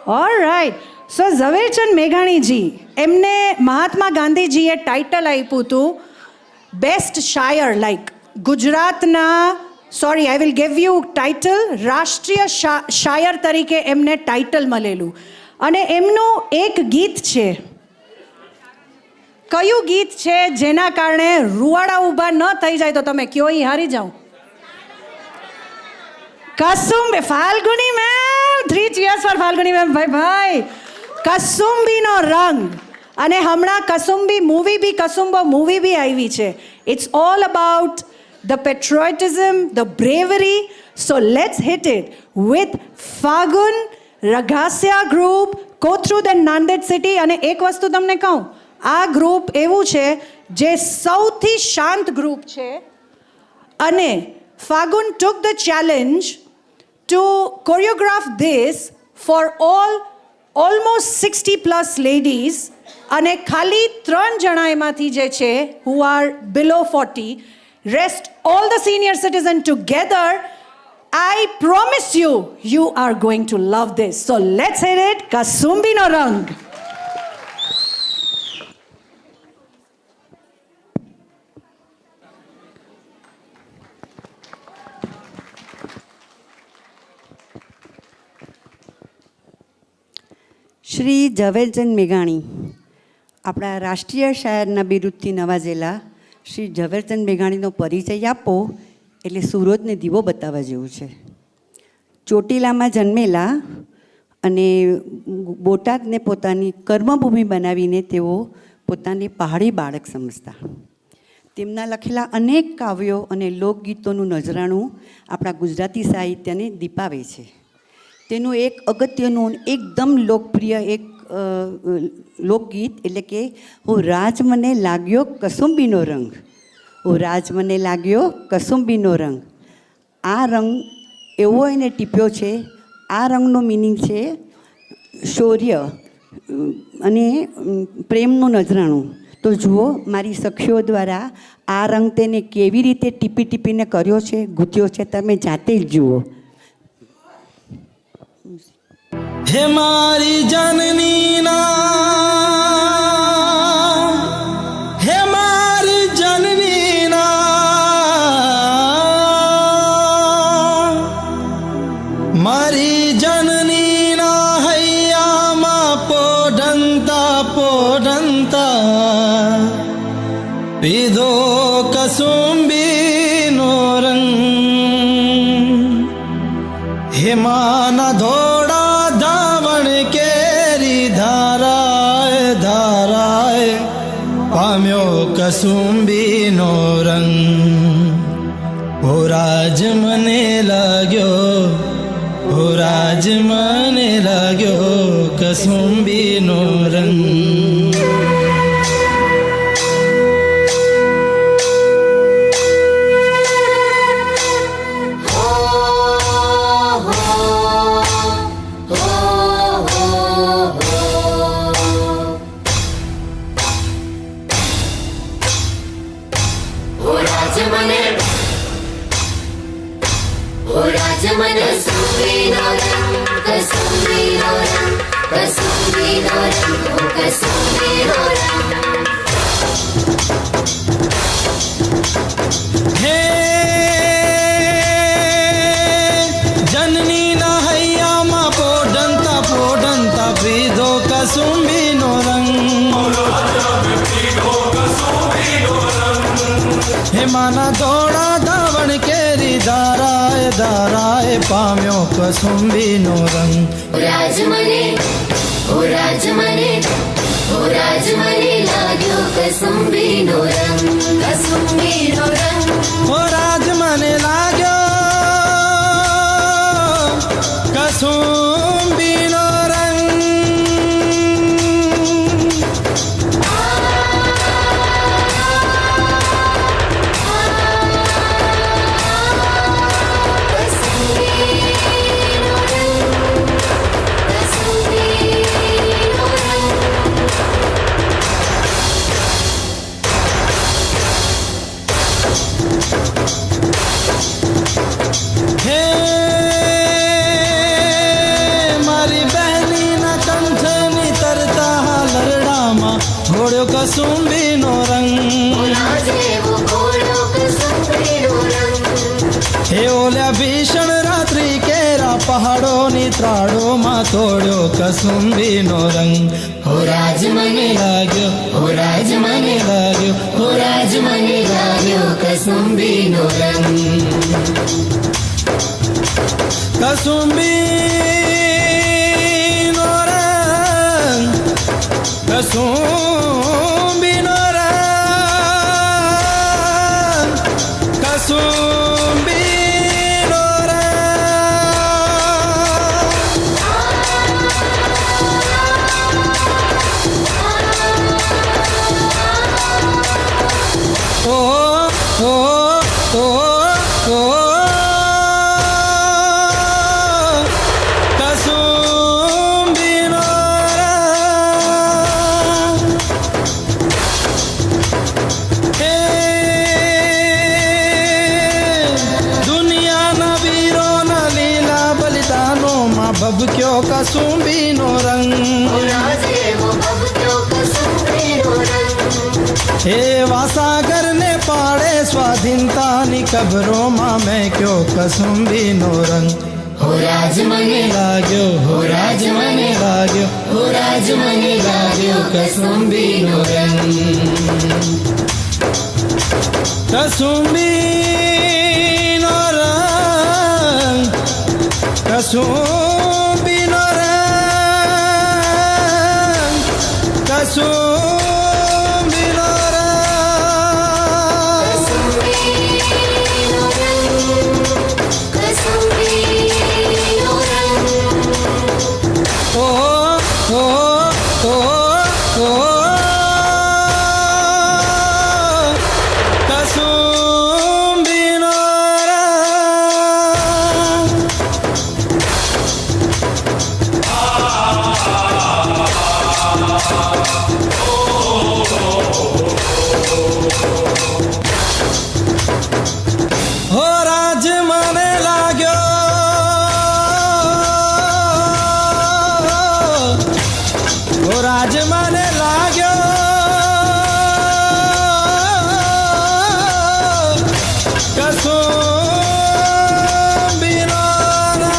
All right. So Zaverchand મેઘાણીજી, એમને મહાત્મા ગાંધીજીએ ટાઇટલ આપ્યું હતું બેસ્ટ શાયર, લાઈક ગુજરાતના, sorry I will give you title, રાષ્ટ્રીય શાયર તરીકે એમને ટાઇટલ મળેલું. અને એમનું એક ગીત છે, કયું ગીત છે જેના કારણે રૂવાડા ઊભા ન થઈ જાય તો તમે કયો ઈ હારી જાઓ? કસુંબી, Falguni ma'am, 3 cheers for Falguni ma'am. ભાઈ કસુંબીનો રંગ. અને હમણાં કસુંબી મૂવી બી, કસુંબો મૂવી બી આવી છે. It's all about the patriotism, the bravery. So let's hit it with Fagun Raghasiya group, Kothrud and Nanded city. અને એક વસ્તુ તમને કહું, આ ગ્રુપ એવું છે જે સૌથી શાંત ગ્રુપ છે. અને Fagun took the challenge to choreograph this for almost 60+ ladies. અને ખાલી 3 જણા એમાંથી જે છે who are below 40, rest all the senior citizen together. I promise you, you are going to love this. So let's hit it, Kasumbino Rang. Shri Jhaverchand મેઘાણી, આપણા રાષ્ટ્રીય શાયરના બિરુદથી નવાજેલા શ્રી ઝવેરચંદ મેઘાણીનો પરિચય આપો એટલે સૂરજને દીવો બતાવવા જેવું છે. ચોટીલામાં જન્મેલા અને બોટાદને પોતાની કર્મભૂમિ બનાવીને તેઓ પોતાની પહાડી બાળક સમજતા. તેમના લખેલા અનેક કાવ્યો અને લોકગીતોનું નજરાણું આપણા ગુજરાતી સાહિત્યને દીપાવે છે. તેનું એક અગત્યનું એકદમ લોકપ્રિય એક લોકગીત એટલે કે હો રાજ મને લાગ્યો કસુંબીનો રંગ, હો રાજ મને લાગ્યો કસુંબીનો રંગ. આ રંગ એવો એને ટીપ્યો છે. આ રંગનો મિનિંગ છે શૌર્ય અને પ્રેમનું નજરાણું. તો જુઓ મારી સખીઓ દ્વારા આ રંગ તેને કેવી રીતે ટીપી ટીપીને કર્યો છે, ગૂંથ્યો છે, તમે જાતે જ જુઓ. हे मारी जननी ना, हे मारी जननी ना, मारी जननी ना हैया पोढंता पोढंता पीधो कसुंबी नो रंग. हे माना धोड़ा પામ્યો કસુંબીનો રંગ. હો રાજ મને લાગ્યો, હો રાજ મને લાગ્યો કસુંબીનો રંગ. जननी ना हैया पोढंता पोढंता पीधो कसुंबीनो रंग. हे माना दौड़ा धावण केरी धाराए धाराए पाम्यो कसुंबीनो रंग. राज मने, ओ राज मने, ओ राज मने लाग्यो कसुंबीनो रंग, कसुंबीनो रंग. ओ राज मने लाग्यो कसुंबीनो रंग. લાગ્યો કસુંબીનો રંગ ઓલા જેવો ઘોડો કસુંબીનો રંગ હે ઓલ્યા ભીષણ રાત્રિ કેરા પહાડોની ત્રાડોમાં તોડ્યો કસુંબીનો રંગ હો રાજ મને લાગ્યો હો રાજ મને લાગ્યો હો રાજ મને લાગ્યો કસુંબીનો રંગ કસુંબીનો રંગ કસુંબીનો રંગ કસુંબીનો રંગ ઓ ઓ ઓ ઓ કસુંબીનો રંગ એ દુનિયાના વીરોના લીલા બલિદાનોમાં ભભક્યો કસુંબીનો રંગ ઓલા જેવો ભબક્યો કસુંબીનો રંગ હે વાસાગરને પાડે સ્વાધીનતાની કબરોમાં મેં કયો કસુંબીનો રંગ હો રાજ મને લાગ્યો હો રાજ મને લાગ્યો હો રાજ મને લાગ્યો કસુંબીનો રંગ કસુંબીનો રંગ કસુંબીનો રંગ કસુંબીનો રંગ કસુંબીનો રંગ ઓ ઓ ઓ ઓ કસુંબીનો રંગ હો રાજ મને લાગ્યો હો રાજ મને લાગ્યો કસુંબીનો રંગ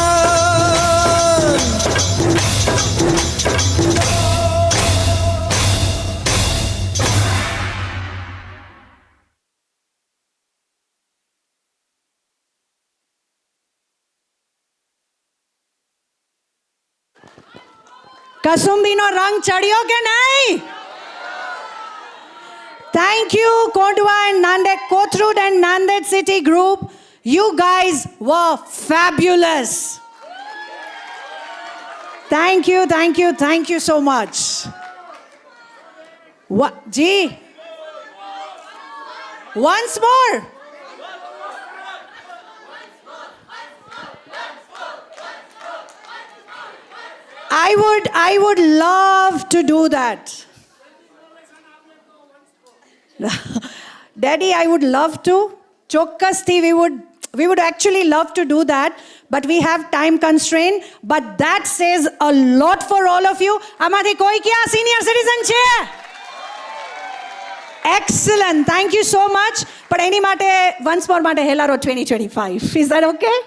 કસુંબીનો રંગ ચડ્યો કે નહીં? Thank you, Kondwa and Nanded, Kothurud and Nanded City Group. You guys were fabulous. Thank you, thank you, thank you so much. What, Ji? Once more. I would love to do that. Daddy, I would love to. Chokkasthi, we would actually love to do that, but we have time constraint. But that says a lot for all of you. Amadhi koi kya senior citizen che? Excellent. Thank you so much. But any mate, once more mate Helaro 2025. Is that okay?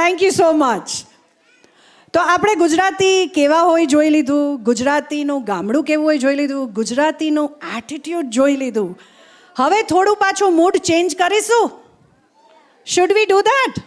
Thank you so much. તો આપણે ગુજરાતી કેવા હોય જોઈ લીધું, ગુજરાતીનું ગામડું કેવું હોય જોઈ લીધું, ગુજરાતીનું એટીટ્યુડ જોઈ લીધું. હવે થોડું પાછું મૂડ ચેન્જ કરીશું. Should we do that?